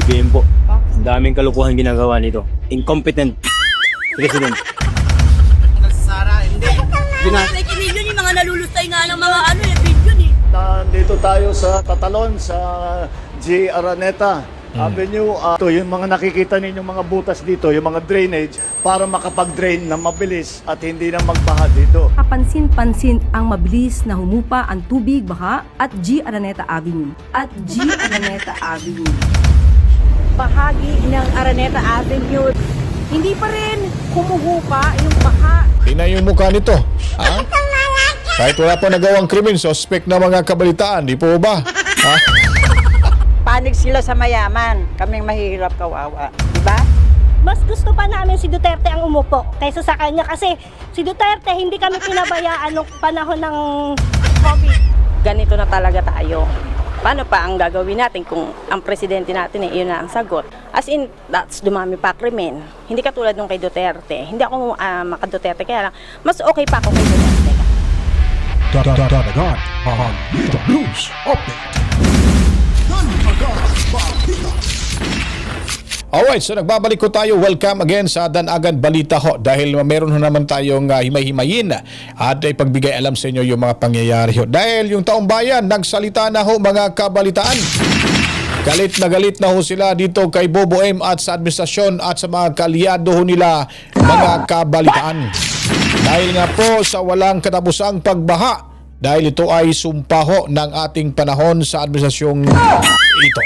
BBM po. Ang daming kalukuhan ginagawa nito. Incompetent president. Sara, hindi. Nakikinig yun yung mga nalulustay nga ng mga billion eh. Nandito tayo sa Tatalon, sa G. Araneta Avenue. Ito, yung mga nakikita ninyong mga butas dito, yung mga drainage, para makapag-drain na mabilis at hindi na magbaha dito. Kapansin-pansin ang mabilis na humupa ang tubig baha at G. Araneta Avenue. Bahagi ng Araneta Avenue, hindi pa rin humuhupa yung baha. Tingnan yung mukha nito. Ha? Kahit wala pa nagawang krimen, suspect na mga kabalitaan, di po ba? Ha? Panig sila sa mayaman, kaming mahihirap kawawa, di ba? Mas gusto pa namin si Duterte ang umupo kaysa sa kanya kasi si Duterte hindi kami pinabayaan nung panahon ng COVID. Ganito na talaga tayo. Paano pa ang gagawin natin kung ang presidente natin yun na ang sagot? As in, that's dumami pa krimen. Hindi katulad nung kay Duterte. Hindi ako maka-Duterte, kaya lang, mas okay pa ako kay Duterte. Dadagat ang Balita News Update. Alright, so nagbabalik ko tayo. Welcome again sa Danagan Balita ho. Dahil meron ho naman tayong himay-himayin at ipagbigay alam sa inyo yung mga pangyayari ho. Dahil yung taong bayan, nagsalita na ho mga kabalitaan. Galit na ho sila dito kay Bobo M at sa administrasyon at sa mga kalyado ho nila mga kabalitaan. Dahil nga po sa walang katapusang pagbaha. Dahil ito ay sumpa ho ng ating panahon sa administrasyong ito.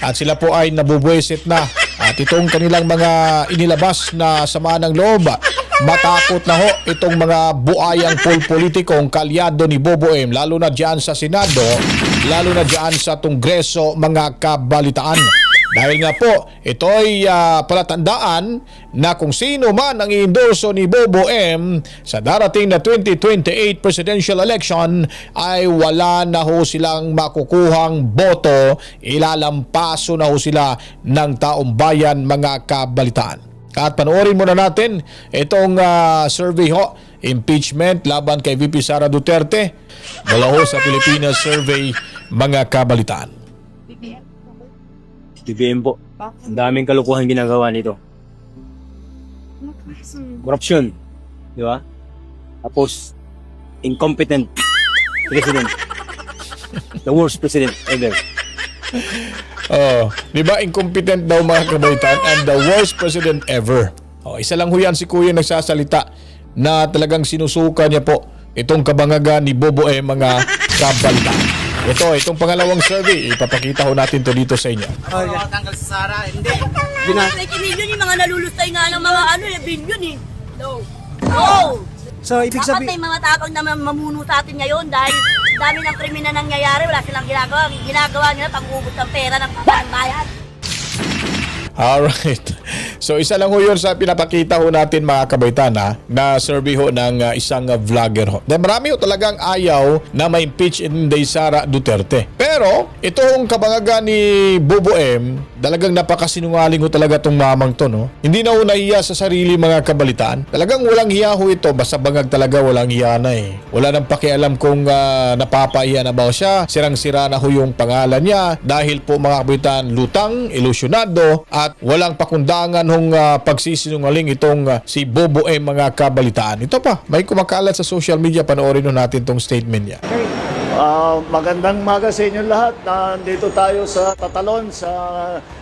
At sila po ay nabubwesit na. At itong kanilang mga inilabas na sama ng loob, matakot na ho itong mga buayang politikong kalyado ni Bobo M, lalo na dyan sa Senado, lalo na dyan sa Kongreso, mga kabalitaan. Dahil nga po, ito ay palatandaan na kung sino man ang i-endorso ni Bobo M sa darating na 2028 presidential election ay wala na ho silang makukuhang boto, ilalampaso na ho sila ng taong bayan, mga kabalitaan. At panoorin muna natin itong survey ho, impeachment laban kay VP Sara Duterte, mula ho sa Pilipinas Survey, mga kabalitaan. BBM po. Ang daming kalukuhan ginagawa nito. Corruption. Di ba? Tapos, incompetent president. The worst president ever. Oh, di ba incompetent daw mga kabalitaan and the worst president ever. Oh, isa lang ho yan si Kuya nagsasalita na talagang sinusuka niya po itong kabangagan ni Bobo M, mga kabalitaan. Itong pangalawang survey, ipapakita ho natin to dito sa inyo. Tanggal si Sara, hindi. Nakikinig yun yung mga nalulustay nga ng mga billion eh. No. So, ibig Dapat sabihin, may mga tapang na mamuno sa atin ngayon dahil dami ng krimen na nangyayari, wala silang ginagawa. Ang ginagawa nila, pang-ubos ng pera ng bayan. Alright. So isa lang ho yun sa pinapakita ho natin mga kabaitan na survey ho ng isang vlogger ho. Dahil marami ho talagang ayaw na ma-impeach Inday Sara Duterte. Pero itong kabangagan ni Bobo M, talagang napakasinungaling ho talaga itong mamang to, no? Hindi na ho nahiya sa sarili, mga kabalitaan. Talagang walang hiya ho ito. Basta bangag talaga, walang hiya na eh. Wala nang pakialam kung napapahiya na ba siya. Sirang-sira na ho yung pangalan niya. Dahil po mga kabalitaan, lutang, ilusyonado, at walang pakundangan hong pagsisinungaling itong si Bobo M, mga kabalitaan. Ito pa, may kumakalat sa social media. Panoorin ho natin itong statement niya. Magandang umaga sa inyo lahat. Nandito tayo sa Tatalon, sa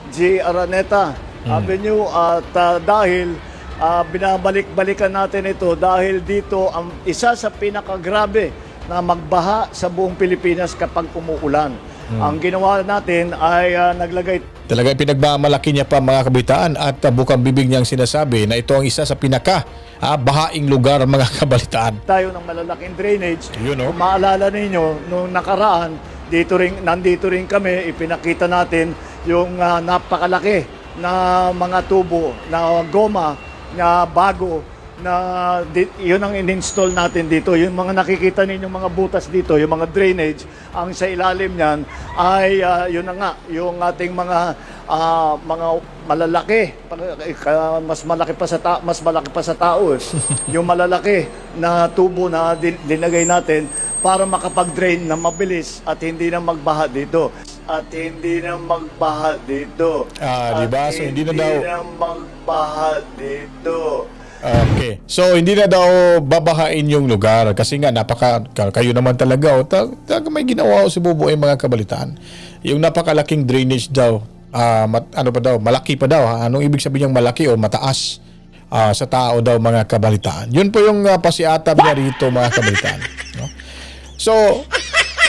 G. Araneta Avenue. At dahil binabalik-balikan natin ito, dahil dito ang isa sa pinakagrabe na magbaha sa buong Pilipinas kapag umuulan. Ang ginawa natin ay naglagay. Talaga pinagmamalaki niya pa, mga kabitaan, at bukang bibig niyang sinasabi na ito ang isa sa pinaka bahaing lugar, mga kabalitaan. Tayo ng malalaking drainage. Yun, no? Kung maalala ninyo, nung nakaraan, nandito rin kami, ipinakita natin yung napakalaki na mga tubo, na goma, na bago, na yun ang in-install natin dito. Yung mga nakikita ninyong mga butas dito, yung mga drainage, ang sa ilalim niyan ay yun na nga, yung ating mga malalaki, mas malaki pa sa tao eh. Yung malalaki na tubo na dinagay natin para makapag-drain na mabilis at hindi na magbaha dito. at hindi na magbaha dito. Di ba? At So, hindi na daw- magbaha dito. Okay. So, hindi na daw babahain yung lugar kasi nga kayo naman talaga may ginawa si Buboy mga kabalitaan. Yung napakalaking drainage daw, malaki pa daw. Anong ibig sabihin ng malaki o mataas sa tao daw mga kabalitaan? Yun po yung pasiatab niya rito mga kabalitaan. No? So,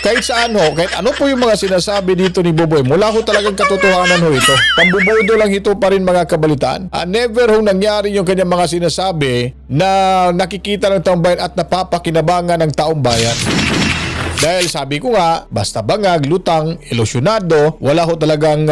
kahit saan kahit ano po yung mga sinasabi dito ni Buboy, mula ho talagang katotohanan ito. Pambubudo lang ito pa rin mga kabalitaan. Never nangyari yung kanyang mga sinasabi na nakikita ng taong bayan at napapakinabangan ng taong bayan. Dahil sabi ko nga, basta bangag, lutang, ilusyonado, wala ho talagang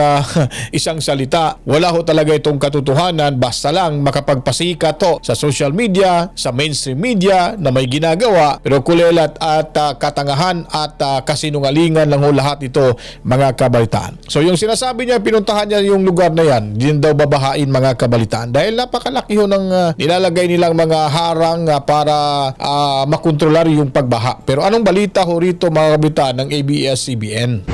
isang salita, wala ho talaga itong katotohanan, basta lang makapagpasikat to sa social media, sa mainstream media na may ginagawa, pero kulelat at katangahan at kasinungalingan lang ho lahat ito mga kabalitaan. So yung sinasabi niya, pinuntahan niya yung lugar na yan, din daw babahain mga kabalitaan dahil napakalaki ho ng nilalagay nilang mga harang para makontrolar yung pagbaha. Pero anong balita ho rito mga kabitaan ng ABS-CBN?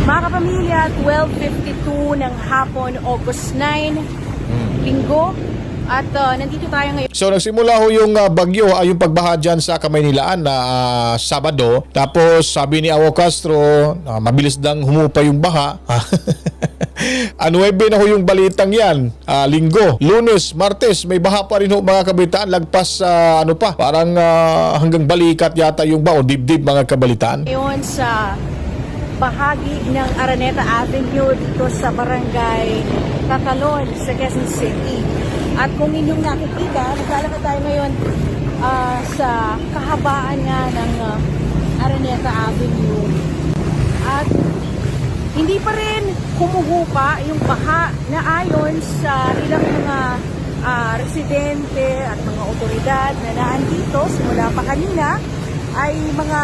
Mga kapamilya, 12:52 ng hapon, August 9, Linggo. At nandito tayo ngayon. So nagsimula ho yung bagyo, yung pagbaha dyan sa Kamaynilaan na Sabado. Tapos sabi ni Awo Castro, mabilis dang humupa yung baha. 9 na ho yung balitang yan. Linggo, Lunes, Martes, may baha pa rin ho mga kabitaan. Lagpas parang hanggang balikat yata yung baha o dibdib mga kabalitaan. Ngayon sa bahagi ng Araneta Avenue dito sa Barangay Catalon sa Quezon City. At kung inyong nakikita, naglalakad tayo ngayon sa kahabaan nga ng Araneta Avenue. At hindi pa rin humuhupa yung baha na ayon sa ilang mga residente at mga otoridad na naandito simula pa kanina ay mga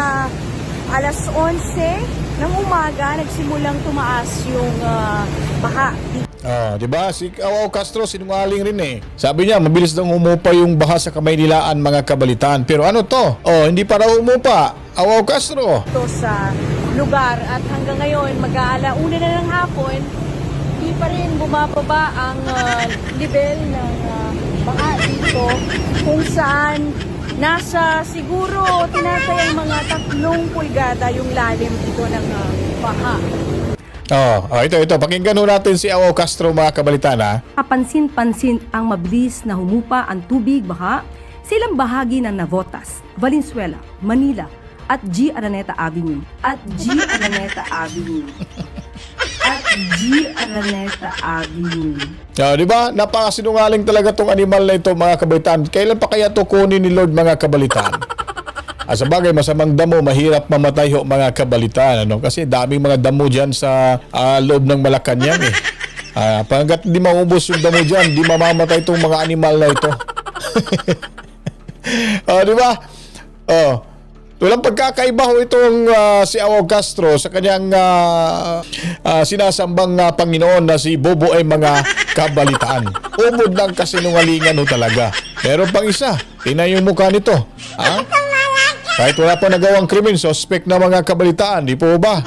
alas 11 ng umaga nagsimulang tumaas yung baha. Di ba? Si Awo Castro sinungaling rin eh. Sabi niya, mabilis daw humupa yung baha sa Kamaynilaan mga kabalitaan. Pero ano to? Hindi pa raw humupa. Awo Castro. Ito sa lugar at hanggang ngayon mag-aalauna na ng hapon, hindi pa rin bumababa ang level ng baha dito kung saan nasa siguro tinatayang mga 3 pulgada yung lalim dito ng baha. Ito. Pakinggan natin si Awo Castro mga kabalitaan ha. Kapansin-pansin ang mabilis na humupa ang tubig baha sa ilang bahagi ng Navotas, Valenzuela, Manila at G. Araneta Avenue. Di ba? Napakasinungaling talaga tong animal na ito mga kabalitaan. Kailan pa kaya to kunin ni Lord mga kabalitaan? Sa bagay, masamang damo, mahirap mamatay ho mga kabalitaan. Kasi daming mga damo dyan sa loob ng Malacanang eh. Pagkat di maubos yung damo dyan, di mamamatay itong mga animal na ito. Di ba? Walang pagkakaiba ho itong si Awo Castro sa kanyang sinasambang Panginoon na si Bobo ay mga kabalitaan. Umod ng kasinungalingan ho talaga. Meron pang isa. Tingnan yung mukha nito. Kahit wala pa nagawang krimen, suspect na mga kabalitaan. Di po ba?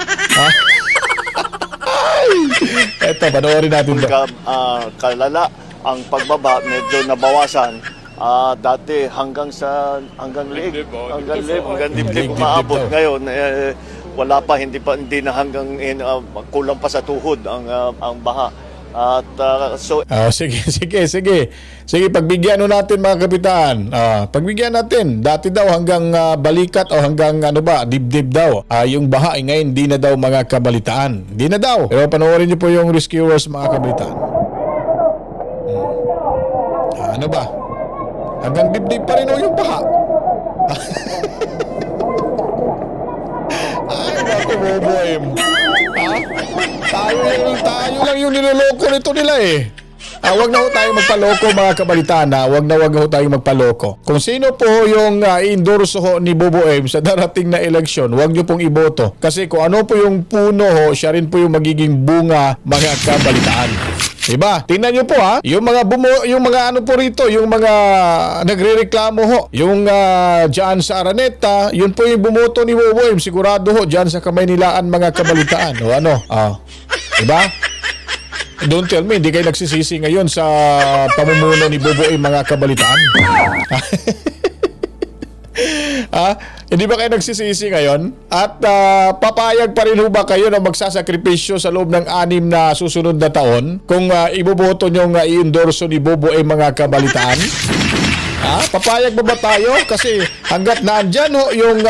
Eto, panoorin natin ito. Kalala ang pagbaba, medyo nabawasan. Dati hanggang dibdib umaabot. Ngayon wala pa, hindi na hanggang kulang pa sa tuhod ang baha. At sige, pagbigyan natin mga kapitan. Pagbigyan natin. Dati daw hanggang balikat o hanggang dibdib daw. Yung baha ngayon di na daw mga kabalitaan. Di na daw. Pero panoorin niyo po yung rescuers mga kabalitaan. Ano ba? Hanggang dibdib pa rin yung baha. Ay, naku, Boboy. Tayo lang yung niloloko nito nila eh. Wag na ho tayo magpaloko mga kabalitaan. Wag na ho tayo magpaloko. Kung sino po yung i-endorse ho ni Bobo M sa darating na eleksyon, wag nyo pong iboto. Kasi kung ano po yung puno ho, siya rin po yung magiging bunga mga kabalitaan. Diba? Tingnan nyo po ha, yung mga ano po rito, yung mga nagrereklamo ho, yung dyan sa Araneta, yun po yung bumoto ni Boboem, sigurado ho, dyan sa Kamaynilaan mga kabalitaan. O ano? Diba? Don't tell me, hindi kayo nagsisisi ngayon sa pamumuno ni Boboem mga kabalitaan. Hindi ba kayo nagsisisi ngayon? At papayag pa rin ho ba kayo na magsasakripisyo sa loob ng 6 na susunod na taon kung iboboto nyo i-endorso ni Boboem mga kabalitaan? Papayag ba tayo? Kasi hanggat naandyan ho yung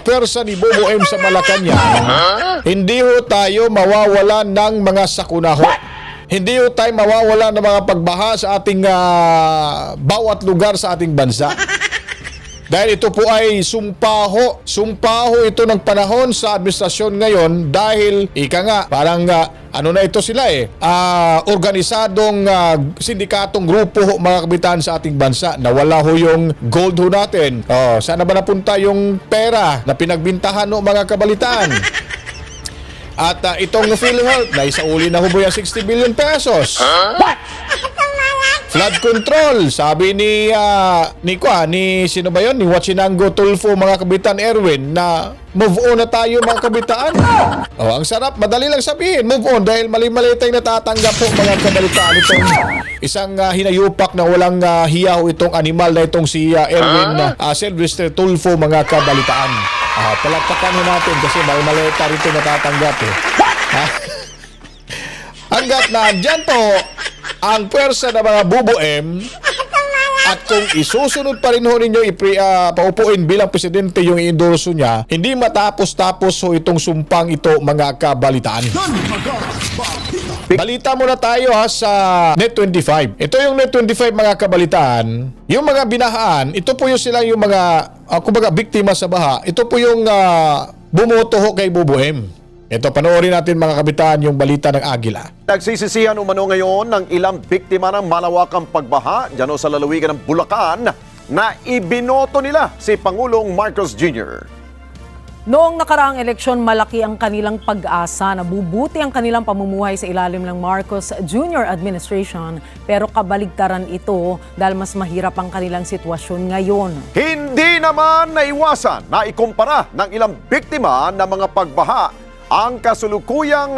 pwersa ni Boboem sa Malacanang, hindi ho tayo mawawalan ng mga sakuna ho. Hindi ho tayo mawawalan ng mga pagbaha sa ating bawat lugar sa ating bansa. Dahil ito po ay sumpaho ito ng panahon sa administrasyon ngayon dahil ika nga parang ano na ito sila organisadong sindikatong grupo ho, mga kabitan sa ating bansa. Nawala ho yung gold ho natin. Sana ba napunta yung pera na pinagbintahan ho, mga kabalitaan? At itong PhilHealth na isauli na ho ba yung 60 billion pesos? Flood control, sabi ni sino ba yun? Ni Huachinango Tulfo, mga kabitan Erwin, na move on na tayo, mga kabitaan. Ang sarap, madali lang sabihin, move on, dahil mali-mali tayong natatanggap po, mga kabalitaan. Itong isang hinayupak na walang hiyaw itong animal na itong si Erwin Sylvester Tulfo, mga kabalitaan. Palakpakan natin kasi mali-mali tayo ito natatanggap Hanggat na dyan po ang pwersa ng mga Boboem, at kung isusunod pa rin ho ninyo paupuin bilang presidente yung i-endorso niya, hindi matapos-tapos ho itong sumpang ito, mga kabalitaan. Balita muna tayo sa Net25. Ito yung Net25, mga kabalitaan. Yung mga binahaan, ito po yung sila yung mga kumbaga biktima sa baha. Ito po yung bumoto ho kay Boboem. Ito, panoorin natin, mga kabitaan, yung balita ng Agila. Nagsisisihan umano ngayon ng ilang biktima ng malawakang pagbaha dyan sa lalawigan ng Bulacan na ibinoto nila si Pangulong Marcos Jr. Noong nakaraang eleksyon, malaki ang kanilang pag-asa na bubuti ang kanilang pamumuhay sa ilalim ng Marcos Jr. administration, pero kabaligtaran ito dahil mas mahirap ang kanilang sitwasyon ngayon. Hindi naman naiwasan na ikumpara ng ilang biktima ng mga pagbaha ang kasulukuyang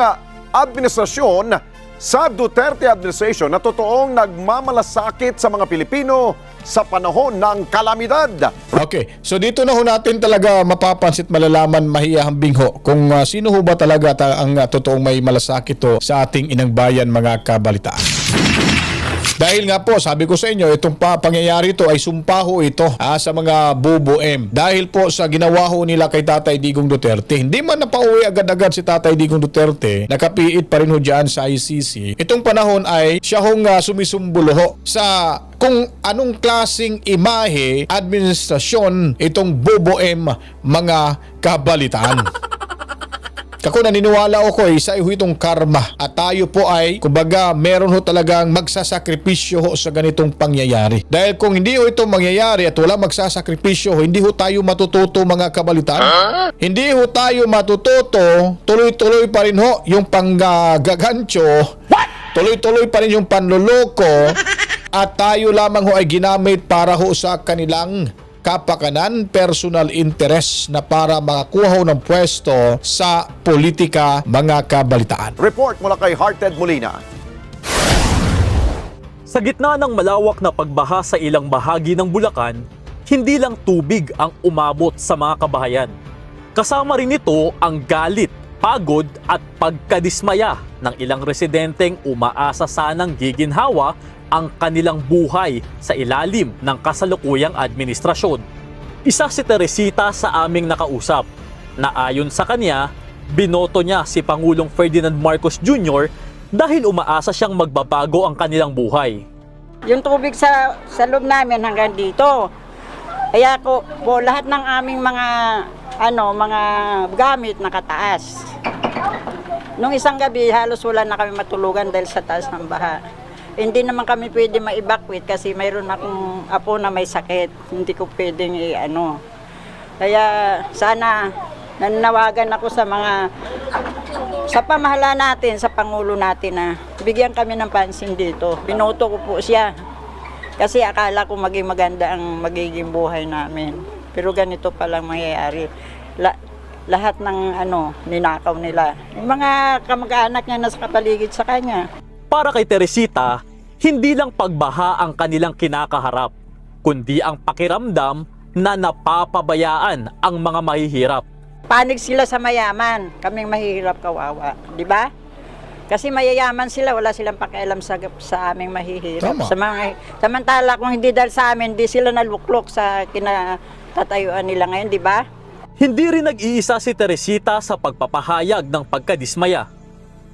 administrasyon sa Duterte administration na totoong nagmamalasakit sa mga Pilipino sa panahon ng kalamidad. Okay, so dito na ho natin talaga mapapansit, malalaman, mahihambing ho kung sino ho ba talaga ang totoong may malasakit ho sa ating inang bayan, mga kabalitaan. Dahil nga po, sabi ko sa inyo, itong pangyayari ito ay sumpaho ito sa mga Boboem. Dahil po sa ginawa ho nila kay Tatay Digong Duterte, hindi man napauwi agad-agad si Tatay Digong Duterte, nakapiit pa rin ho dyan sa ICC. Itong panahon ay siya hong sumisumbolo ho sa kung anong klaseng imahe, administrasyon itong Boboem, mga kabalitaan. Ako naniniwala ako sa itong karma, at tayo po ay kumbaga meron ho talagang magsasakripisyo ho sa ganitong pangyayari. Dahil kung hindi ho ito mangyayari at wala magsasakripisyo ho, hindi ho tayo matututo, mga kabalitaan. Hindi ho tayo matututo, tuloy-tuloy pa rin ho yung panggagancho, tuloy-tuloy pa rin yung panloloko, at tayo lamang ho ay ginamit para ho sa kanilang kapakanan, personal interest na para makakuha ho ng pwesto sa politika, mga kabalitaan. Report mula kay Hearted Molina. Sa gitna ng malawak na pagbaha sa ilang bahagi ng Bulacan, hindi lang tubig ang umabot sa mga kabahayan. Kasama rin ito ang galit, pagod at pagkadismaya ng ilang residenteng umaasa sanang giginhawa ang kanilang buhay sa ilalim ng kasalukuyang administrasyon. Isa si Teresita sa aming nakausap na ayon sa kanya, binoto niya si Pangulong Ferdinand Marcos Jr. dahil umaasa siyang magbabago ang kanilang buhay. Yung tubig sa loob namin hanggang dito. Kaya po lahat ng aming mga gamit nakataas. Nung isang gabi halos wala na kami matulugan dahil sa taas ng baha. Hindi naman kami pwede ma-evacuate kasi mayroon akong apo na may sakit. Hindi ko pwedeng Kaya sana nananawagan ako sa mga sa pamahala natin, sa Pangulo natin na bigyan kami ng pansin dito. Binoto ko po siya kasi akala ko maging maganda ang magiging buhay namin. Pero ganito palang mangyayari. Lahat ng ninakaw nila. Yung mga kamag-anak niya na sa kapaligid sa kanya. Para kay Teresita, hindi lang pagbaha ang kanilang kinakaharap, kundi ang pakiramdam na napapabayaan ang mga mahihirap. Panig sila sa mayaman, kaming mahihirap kawawa, di ba? Kasi mayayaman sila, wala silang pakialam sa aming mahihirap. Samantala kung hindi dahil sa amin, di sila naluklok sa kinatatayuan nila ngayon, di ba? Hindi rin nag-iisa si Teresita sa pagpapahayag ng pagkadismaya.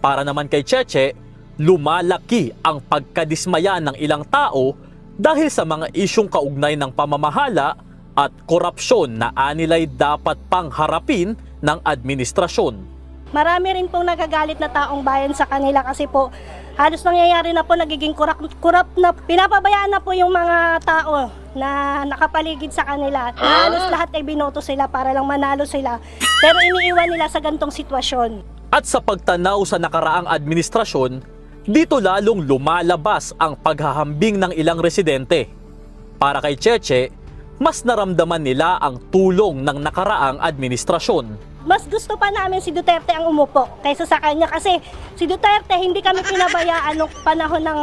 Para naman kay Cheche, lumalaki ang pagkadismaya ng ilang tao dahil sa mga isyong kaugnay ng pamamahala at korupsyon na anilay dapat pang harapin ng administrasyon. Marami rin pong nagagalit na taong bayan sa kanila kasi po halos nangyayari na po nagiging kurap na pinapabayaan na po yung mga tao na nakapaligid sa kanila. Halos lahat ay binoto sila para lang manalo sila pero iniiwan nila sa gantong sitwasyon. At sa pagtanaw sa nakaraang administrasyon, dito lalong lumalabas ang paghahambing ng ilang residente. Para kay Cheche, mas naramdaman nila ang tulong ng nakaraang administrasyon. Mas gusto pa namin si Duterte ang umupo kaysa sa kanya kasi si Duterte hindi kami pinabayaan nung panahon ng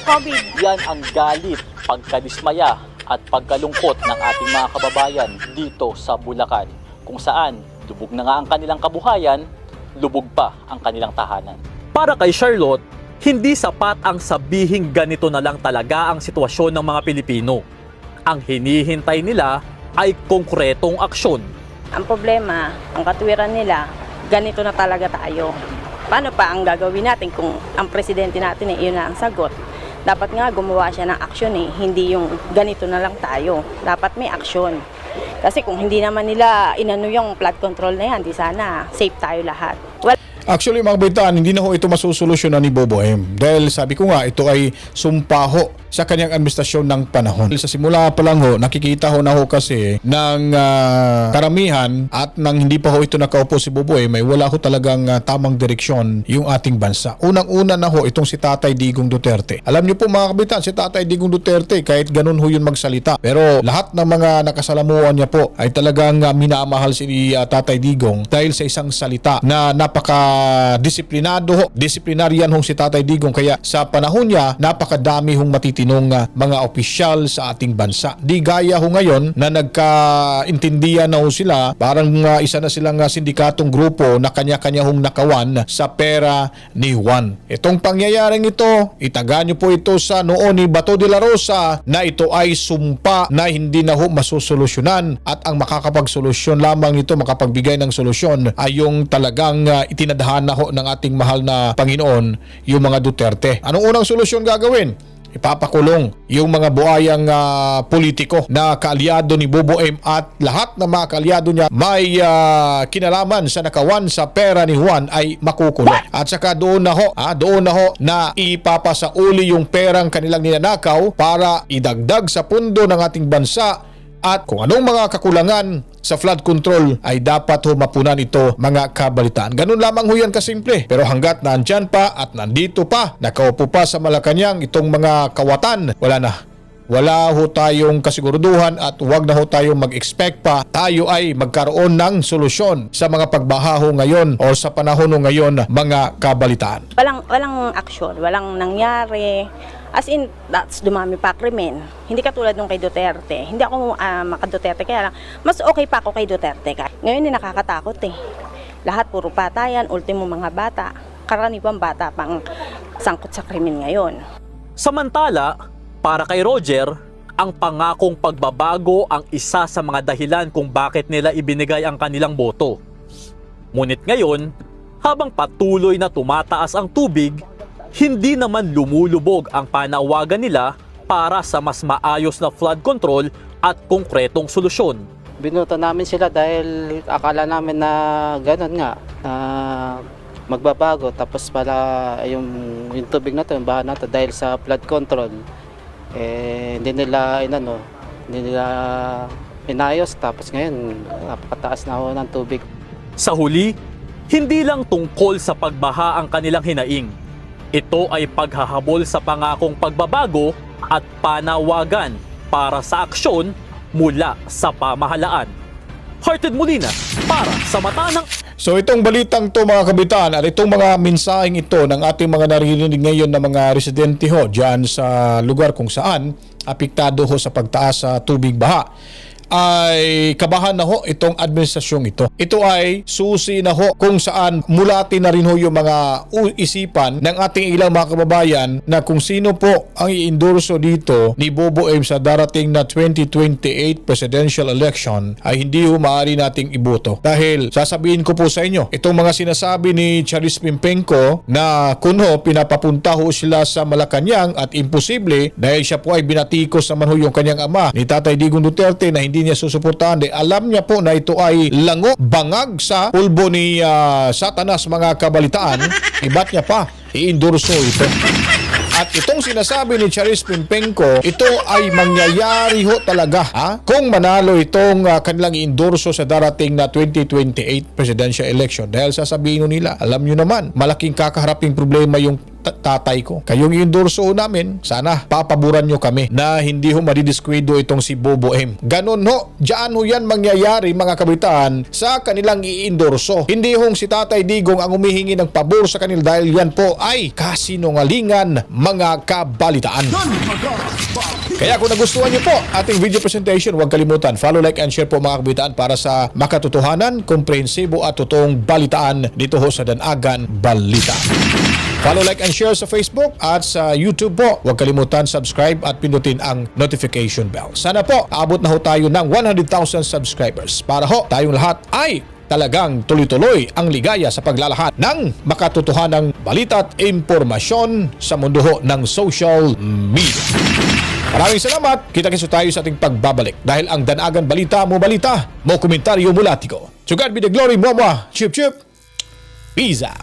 COVID. Yan ang galit, pagkadismaya at pagkalungkot ng ating mga kababayan dito sa Bulacan, kung saan lubog na nga ang kanilang kabuhayan, lubog pa ang kanilang tahanan. Para kay Charlotte, hindi sapat ang sabihing ganito na lang talaga ang sitwasyon ng mga Pilipino. Ang hinihintay nila ay konkretong aksyon. Ang problema, ang katwiran nila, ganito na talaga tayo. Paano pa ang gagawin natin kung ang presidente natin yun na ang sagot? Dapat nga gumawa siya ng aksyon hindi yung ganito na lang tayo. Dapat may aksyon. Kasi kung hindi naman nila inano yung flood control na yan, di sana safe tayo lahat. Actually, mga baitaan, hindi na ho ito masusolusyonan ni Boboem. Dahil sabi ko nga, ito ay sumpaho sa kanyang administrasyon ng panahon. Sa simula pa lang ho, nakikita ho na ho kasi ng karamihan at nang hindi pa ho ito nakaupo si Boboem, may wala ho talagang tamang direksyon yung ating bansa. Unang-una na ho, itong si Tatay Digong Duterte. Alam niyo po mga kabitan, si Tatay Digong Duterte, kahit ganun ho yun magsalita. Pero lahat ng mga nakasalamuhan niya po ay talagang minamahal si Tatay Digong dahil sa isang salita na disiplinaryan hong si Tatay Digong, kaya sa panahon niya napakadami hong matitinong mga opisyal sa ating bansa. Di gaya ho ngayon na nagkaintindihan na ho sila, parang isa na silang sindikatong grupo na kanya-kanya hong nakawan sa pera ni Juan. Itong pangyayaring ito, itaga niyo po ito sa noon ni Bato de la Rosa na ito ay sumpa na hindi na ho masusolusyonan at ang makakapagsolusyon lamang nito, makapagbigay ng solusyon ay yung talagang itinadhana ho ng ating mahal na Panginoon, yung mga Duterte. Anong unang solusyon gagawin? Ipapakulong yung mga buhayang politiko na kaalyado ni Boboem at lahat ng mga kaalyado niya may kinalaman sa nakawan sa pera ni Juan ay makukulong. At saka doon na ho na ipapasauli yung perang kanilang ninanakaw para idagdag sa pundo ng ating bansa. At kung anong mga kakulangan sa flood control ay dapat mapunan ito, mga kabalitaan. Ganun lamang ho yan kasimple. Pero hanggat nandyan pa at nandito pa, nakaupo pa sa Malacanang itong mga kawatan, wala na. Wala ho tayong kasiguruduhan at huwag na ho tayong mag-expect pa tayo ay magkaroon ng solusyon sa mga pagbaha ho ngayon o sa panahon ho ngayon, mga kabalitaan. Walang aksyon, walang nangyari. As in, that's dumami pa krimen. Hindi katulad nung kay Duterte. Hindi ako maka-Duterte, kaya lang, mas okay pa ako kay Duterte. Ngayon nakakatakot Lahat puro patayan, ultimo mga bata. Karaniwang bata pang sangkot sa krimen ngayon. Samantala, para kay Roger, ang pangakong pagbabago ang isa sa mga dahilan kung bakit nila ibinigay ang kanilang boto. Ngunit ngayon, habang patuloy na tumataas ang tubig, hindi naman lumulubog ang panawagan nila para sa mas maayos na flood control at konkretong solusyon. Binuto namin sila dahil akala namin na gano'n nga, na magbabago, tapos pala yung tubig na to, yung baha na to, dahil sa flood control, hindi nila inayos, tapos ngayon napakataas na ho ng tubig. Sa huli, Hindi lang tungkol sa pagbaha ang kanilang hinaing. Ito ay paghahabol sa pangakong pagbabago at panawagan para sa aksyon mula sa pamahalaan. Hearted Molina para sa Mata ng... So itong balitang to mga kabitan at itong mga mensaheng ito ng ating mga naririnig ngayon na mga residente ho dyan sa lugar kung saan apektado ho sa pagtaas sa tubig baha, ay kabahan na ho itong administrasyong ito. Ito ay susi na ho kung saan mulatin na rin ho yung mga isipan ng ating ilang mga kababayan na kung sino po ang i-endorso dito ni Bobo M sa darating na 2028 presidential election ay hindi ho maaari nating iboto. Dahil sasabihin ko po sa inyo, itong mga sinasabi ni Charis Pimpenko na kuno pinapapunta ho sila sa Malacanang at imposible dahil siya po ay binatikos naman ho yung kanyang ama ni Tatay Digong Duterte na hindi niya susuportahan. Alam niya po na ito ay lango, bangag sa pulbo ni Satanas mga kabalitaan. Iba't niya pa i-endorso ito. At itong sinasabi ni Charis Pimpenko, ito ay mangyayari ho talaga kung manalo itong kanilang i-endorso sa darating na 2028 presidential election. Dahil sasabihin nila, alam nyo naman, malaking kakaharaping problema yung tatay ko. Kayong i-endorso namin, sana papaboran nyo kami na hindi ho madidiskwido itong si Bobo M. Ganon ho, diyan ho yan mangyayari mga kabitaan sa kanilang i-endorso. Hindi hong si Tatay Digong ang humihingi ng pabor sa kanila dahil yan po ay kasinungalingan mga kabalitaan. Kaya kung nagustuhan nyo po ating video presentation, huwag kalimutan, follow, like, and share po mga kabitaan para sa makatotohanan, komprehensibo at totoong balitaan dito ho sa Danagan Balita. Follow, like, and share sa Facebook at sa YouTube po. Huwag kalimutan subscribe at pindutin ang notification bell. Sana po aabot na ho tayo ng 100,000 subscribers para ho tayong lahat ay talagang tuloy-tuloy ang ligaya sa paglalahad ng makatotohanang balita at impormasyon sa mundo ho ng social media. Maraming salamat. Kita-kits tayo sa ating pagbabalik dahil ang Danagan Balita mo balita, mo komentaryo mulatiko. To God be the glory, mama. Chup chup. Peace out.